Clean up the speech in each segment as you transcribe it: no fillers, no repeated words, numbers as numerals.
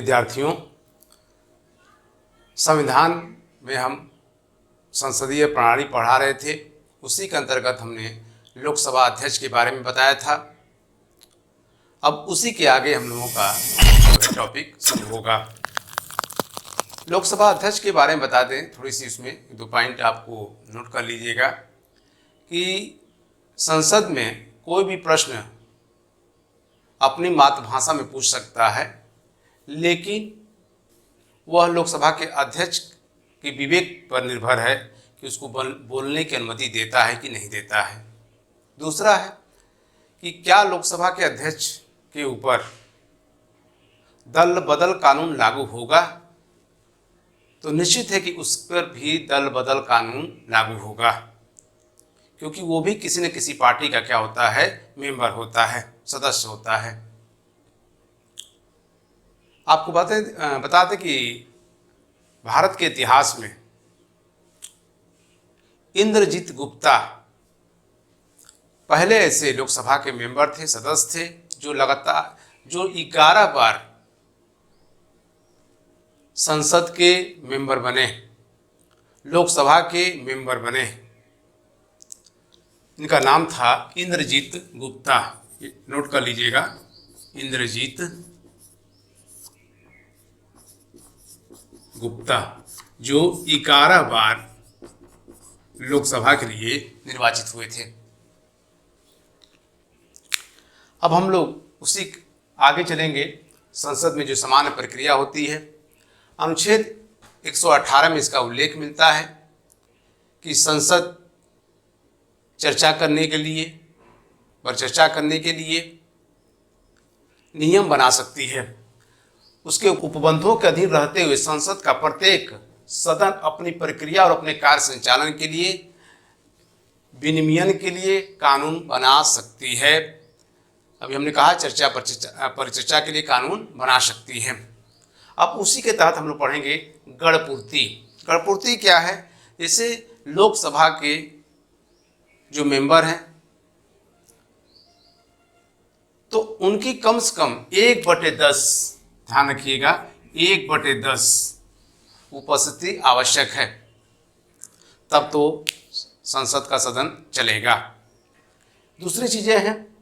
विद्यार्थियों, संविधान में हम संसदीय प्रणाली पढ़ा रहे थे। उसी के अंतर्गत हमने लोकसभा अध्यक्ष के बारे में बताया था। अब उसी के आगे हम लोगों का टॉपिक शुरू होगा। लोकसभा अध्यक्ष के बारे में बता दें, थोड़ी सी उसमें 2 पॉइंट आपको नोट कर लीजिएगा कि संसद में कोई भी प्रश्न अपनी मातृभाषा में पूछ सकता है, लेकिन वह लोकसभा के अध्यक्ष के विवेक पर निर्भर है कि उसको बोलने की अनुमति देता है कि नहीं देता है। दूसरा है कि क्या लोकसभा के अध्यक्ष के ऊपर दल बदल कानून लागू होगा, तो निश्चित है कि उस पर भी दल बदल कानून लागू होगा, क्योंकि वो भी किसी न किसी पार्टी का क्या होता है, मेंबर होता है, सदस्य होता है। आपको बता दें कि भारत के इतिहास में इंद्रजीत गुप्ता पहले ऐसे लोकसभा के मेंबर थे, सदस्य थे, जो 11 बार संसद के मेंबर बने, लोकसभा के मेंबर बने। इनका नाम था इंद्रजीत गुप्ता, नोट कर लीजिएगा, इंद्रजीत गुप्ता, जो 11 बार लोकसभा के लिए निर्वाचित हुए थे। अब हम लोग उसी आगे चलेंगे। संसद में जो सामान्य प्रक्रिया होती है, अनुच्छेद 118 में इसका उल्लेख मिलता है कि संसद चर्चा करने के लिए नियम बना सकती है। उसके उपबंधों के अधीन रहते हुए संसद का प्रत्येक सदन अपनी प्रक्रिया और अपने कार्य संचालन के लिए, विनियमन के लिए कानून बना सकती है। अभी हमने कहा परिचर्चा के लिए कानून बना सकती है। अब उसी के तहत हम लोग पढ़ेंगे गणपूर्ति। गणपूर्ति क्या है? जैसे लोकसभा के जो मेंबर हैं, तो उनकी कम से कम 1/10, ध्यान रखिएगा, 1/10 उपस्थिति आवश्यक है, तब तो संसद का सदन चलेगा। दूसरी चीजें हैं,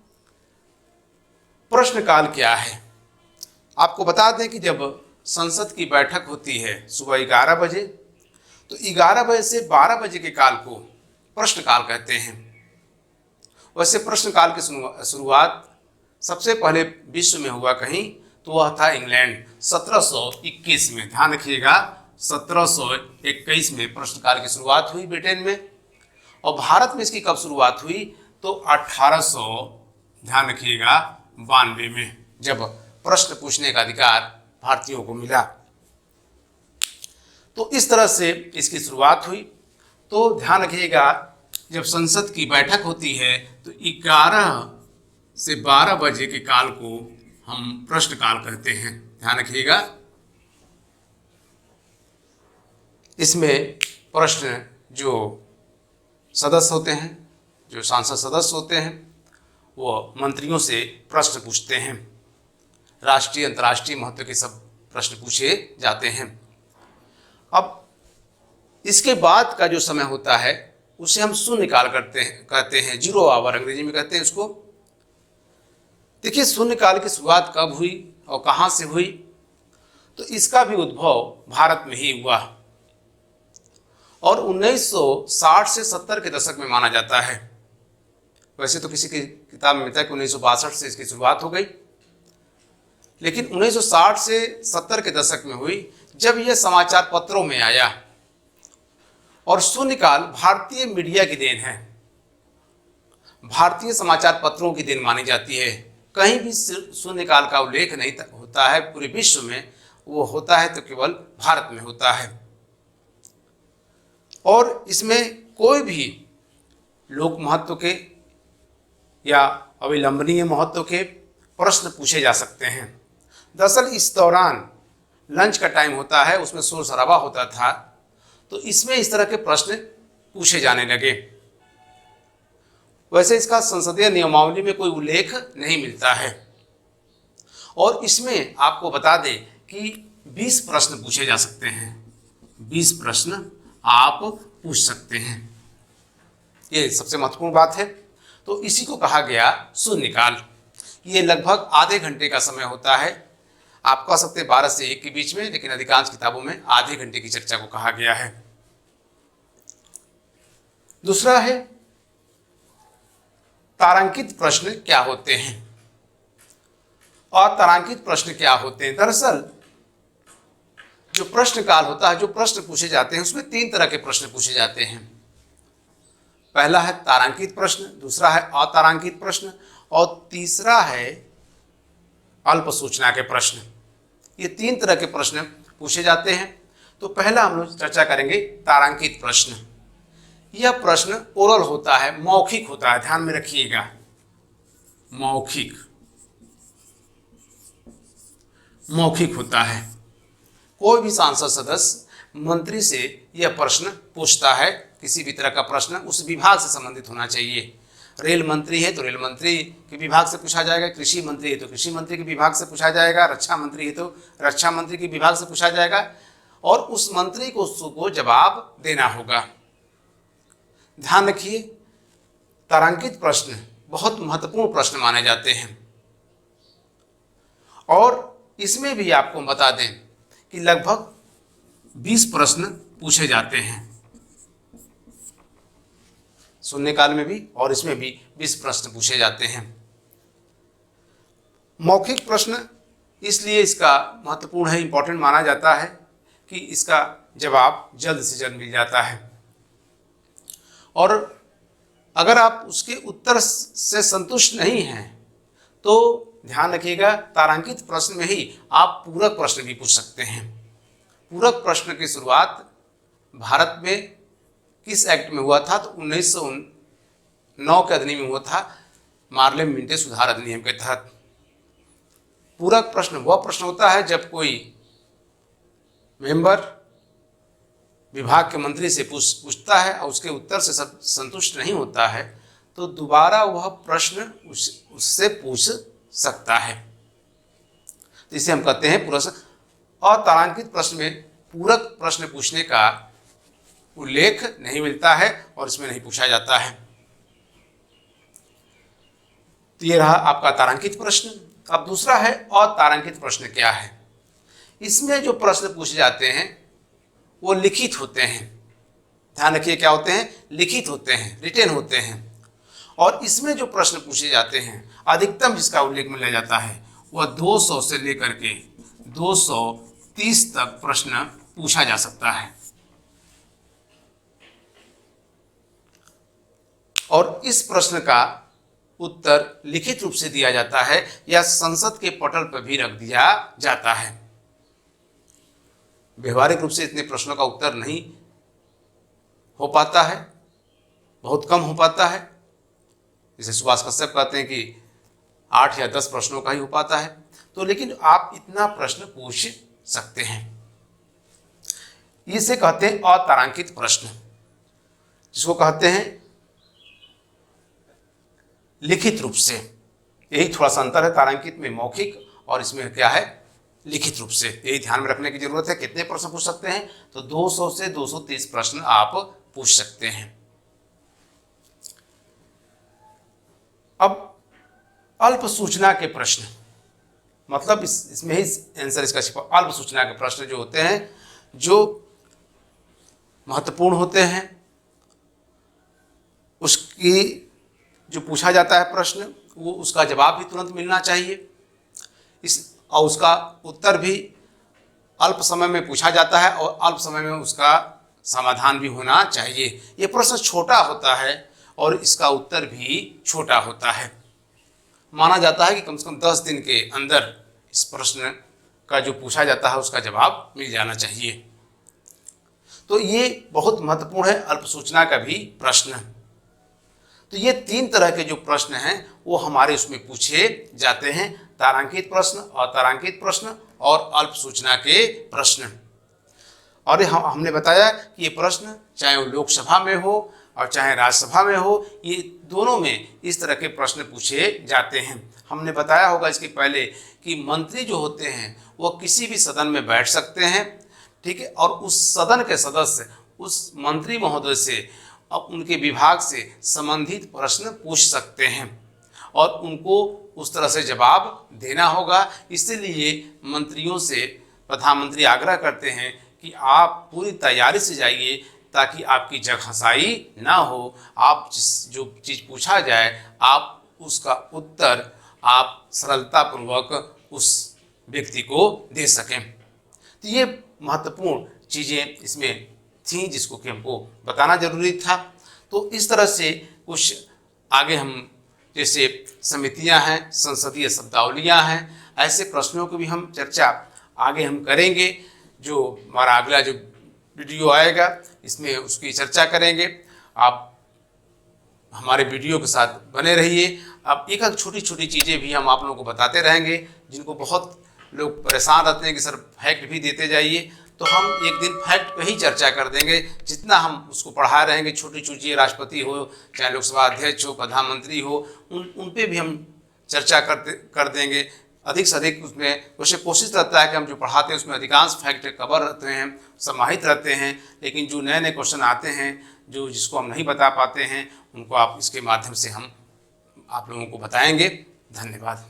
प्रश्नकाल क्या है? आपको बता दें कि जब संसद की बैठक होती है सुबह 11 बजे, तो 11 बजे से 12 बजे के काल को प्रश्नकाल कहते हैं। वैसे प्रश्नकाल की शुरुआत सबसे पहले विश्व में हुआ कहीं, तो वह था इंग्लैंड 1721 में। ध्यान रखिएगा, 1721 में प्रश्नकाल की शुरुआत हुई ब्रिटेन में। और भारत में इसकी कब शुरुआत हुई? तो 1892 में, जब प्रश्न पूछने का अधिकार भारतीयों को मिला। तो इस तरह से इसकी शुरुआत हुई। तो ध्यान रखिएगा, जब संसद की बैठक होती है तो 11 से 12 बजे के काल को हम प्रश्नकाल कहते हैं। ध्यान रखिएगा, इसमें प्रश्न जो सदस्य होते हैं, जो सांसद सदस्य होते हैं, वो मंत्रियों से प्रश्न पूछते हैं। राष्ट्रीय अंतर्राष्ट्रीय महत्व के सब प्रश्न पूछे जाते हैं। अब इसके बाद का जो समय होता है उसे हम शून्यकाल कहते हैं, 0 आवर अंग्रेजी में कहते हैं उसको। देखिए, शून्यकाल की शुरुआत कब हुई और कहाँ से हुई? तो इसका भी उद्भव भारत में ही हुआ और 1960 से 70 के दशक में माना जाता है। वैसे तो किसी की किताब में मिलता है कि 1962 से इसकी शुरुआत हो गई, लेकिन 1960 से 70 के दशक में हुई, जब यह समाचार पत्रों में आया। और शून्यकाल भारतीय मीडिया की देन है, भारतीय समाचार पत्रों की देन मानी जाती है। कहीं भी शून्यकाल का उल्लेख नहीं होता है पूरे विश्व में, वो होता है तो केवल भारत में होता है। और इसमें कोई भी लोक महत्व के या अविलंबनीय महत्व के प्रश्न पूछे जा सकते हैं। दरअसल इस दौरान लंच का टाइम होता है, उसमें शोर शराबा होता था, तो इसमें इस तरह के प्रश्न पूछे जाने लगे। वैसे इसका संसदीय नियमावली में कोई उल्लेख नहीं मिलता है। और इसमें आपको बता दें कि 20 प्रश्न पूछे जा सकते हैं, 20 प्रश्न आप पूछ सकते हैं। ये सबसे महत्वपूर्ण बात है। तो इसी को कहा गया शून्यकाल। ये लगभग आधे घंटे का समय होता है। आप कह सकते हैं 12 से 1 के बीच में, लेकिन अधिकांश किताबों में आधे घंटे की चर्चा को कहा गया है। दूसरा है तारांकित प्रश्न क्या होते हैं। और तारांकित प्रश्न क्या होते हैं? दरअसल जो प्रश्न काल होता है, जो प्रश्न पूछे जाते हैं, उसमें 3 तरह के प्रश्न पूछे जाते हैं। पहला है तारांकित प्रश्न, दूसरा है अतारांकित प्रश्न और तीसरा है अल्प सूचना के प्रश्न। ये 3 तरह के प्रश्न पूछे जाते हैं। तो पहला हम लोग चर्चा करेंगे तारांकित प्रश्न। यह प्रश्न ओरल होता है, मौखिक होता है, ध्यान में रखिएगा, मौखिक होता है। कोई भी सांसद सदस्य मंत्री से यह प्रश्न पूछता है। किसी भी तरह का प्रश्न उस विभाग से संबंधित होना चाहिए। रेल मंत्री है तो रेल मंत्री के विभाग से पूछा जाएगा, कृषि मंत्री है तो कृषि मंत्री के विभाग से पूछा जाएगा, रक्षा मंत्री है तो रक्षा मंत्री के विभाग से पूछा जाएगा और उस मंत्री को उसको जवाब देना होगा। ध्यान रखिए, तारांकित प्रश्न बहुत महत्वपूर्ण प्रश्न माने जाते हैं और इसमें भी आपको बता दें कि लगभग 20 प्रश्न पूछे जाते हैं, शून्यकाल में भी और इसमें भी 20 प्रश्न पूछे जाते हैं। मौखिक प्रश्न इसलिए इसका महत्वपूर्ण है, इंपॉर्टेंट माना जाता है कि इसका जवाब जल्द से जल्द मिल जाता है और अगर आप उसके उत्तर से संतुष्ट नहीं हैं तो ध्यान रखिएगा, तारांकित प्रश्न में ही आप पूरक प्रश्न भी पूछ सकते हैं। पूरक प्रश्न की शुरुआत भारत में किस एक्ट में हुआ था? तो 1909 के अधिनियम में हुआ था, मार्लेम मिंटे सुधार अधिनियम के तहत। पूरक प्रश्न वह प्रश्न होता है जब कोई मेंबर विभाग के मंत्री से पूछता है और उसके उत्तर से संतुष्ट नहीं होता है तो दोबारा वह प्रश्न उससे पूछ सकता है। तो इसे हम कहते हैं पूरक। और तारांकित प्रश्न में पूरक प्रश्न पूछने का उल्लेख नहीं मिलता है और इसमें नहीं पूछा जाता है। तो ये रहा आपका तारांकित प्रश्न। अब दूसरा है अतारांकित प्रश्न क्या है। इसमें जो प्रश्न पूछे जाते हैं वो लिखित होते हैं। ध्यान रखिए, क्या होते हैं? लिखित होते हैं, रिटेन होते हैं। और इसमें जो प्रश्न पूछे जाते हैं, अधिकतम जिसका उल्लेख मिला जाता है वह 200 से लेकर के 230 तक प्रश्न पूछा जा सकता है। और इस प्रश्न का उत्तर लिखित रूप से दिया जाता है या संसद के पटल पर भी रख दिया जाता है। व्यवहारिक रूप से इतने प्रश्नों का उत्तर नहीं हो पाता है, बहुत कम हो पाता है। जैसे सुभाष कश्यप कहते हैं कि 8 या 10 प्रश्नों का ही हो पाता है। तो लेकिन आप इतना प्रश्न पूछ सकते हैं। इसे कहते हैं अतारांकित प्रश्न, जिसको कहते हैं लिखित रूप से। यही थोड़ा सा अंतर है, तारांकित में मौखिक और इसमें क्या है? लिखित रूप से। यही ध्यान में रखने की जरूरत है। कितने प्रश्न पूछ सकते हैं? तो 200 से 230 प्रश्न आप पूछ सकते हैं। अब अल्प सूचना के प्रश्न, मतलब इसमें ही आंसर इसका छिपा। अल्प सूचना के प्रश्न जो होते हैं, जो महत्वपूर्ण होते हैं, उसकी जो पूछा जाता है प्रश्न, वो उसका जवाब भी तुरंत मिलना चाहिए और उसका उत्तर भी अल्प समय में पूछा जाता है और अल्प समय में उसका समाधान भी होना चाहिए। ये प्रश्न छोटा होता है और इसका उत्तर भी छोटा होता है। माना जाता है कि कम से कम 10 दिन के अंदर इस प्रश्न का जो पूछा जाता है उसका जवाब मिल जाना चाहिए। तो ये बहुत महत्वपूर्ण है अल्प सूचना का भी प्रश्न। तो ये 3 तरह के जो प्रश्न हैं वो हमारे उसमें पूछे जाते हैं, तारांकित प्रश्न, अतारांकित प्रश्न और अल्प सूचना के प्रश्न। और हमने बताया कि ये प्रश्न चाहे वो लोकसभा में हो, और चाहे राज्यसभा में हो, ये दोनों में इस तरह के प्रश्न पूछे जाते हैं। हमने बताया होगा इसके पहले कि मंत्री जो होते हैं वो किसी भी सदन में बैठ सकते हैं, ठीक है, और उस सदन के सदस्य उस मंत्री महोदय से अब उनके विभाग से संबंधित प्रश्न पूछ सकते हैं और उनको उस तरह से जवाब देना होगा। इसीलिए मंत्रियों से प्रधानमंत्री आग्रह करते हैं कि आप पूरी तैयारी से जाइए ताकि आपकी जगहंसाई ना हो। आप जो चीज़ पूछा जाए आप उसका उत्तर आप सरलतापूर्वक उस व्यक्ति को दे सकें। तो ये महत्वपूर्ण चीज़ें इसमें थी जिसको कि हमको बताना जरूरी था। तो इस तरह से कुछ आगे हम जैसे समितियां हैं, संसदीय शब्दावलियां हैं, ऐसे प्रश्नों की भी हम चर्चा आगे हम करेंगे। जो हमारा अगला जो वीडियो आएगा इसमें उसकी चर्चा करेंगे। आप हमारे वीडियो के साथ बने रहिए। अब एक एक छोटी छोटी चीज़ें भी हम आप लोगों को बताते रहेंगे जिनको बहुत लोग परेशान रहते हैं कि सर फैक्ट भी देते जाइए। तो हम एक दिन फैक्ट पे ही चर्चा कर देंगे। जितना हम उसको पढ़ा रहेंगे, छोटी छोटी, राष्ट्रपति हो, चाहे लोकसभा अध्यक्ष हो, प्रधानमंत्री हो, उन पे भी हम चर्चा कर देंगे अधिक से अधिक। उसमें वैसे कोशिश रहता है कि हम जो पढ़ाते हैं उसमें अधिकांश फैक्ट कवर रहते हैं, समाहित रहते हैं, लेकिन जो नए नए क्वेश्चन आते हैं जो जिसको हम नहीं बता पाते हैं उनको आप इसके माध्यम से हम आप लोगों को बताएंगे। धन्यवाद।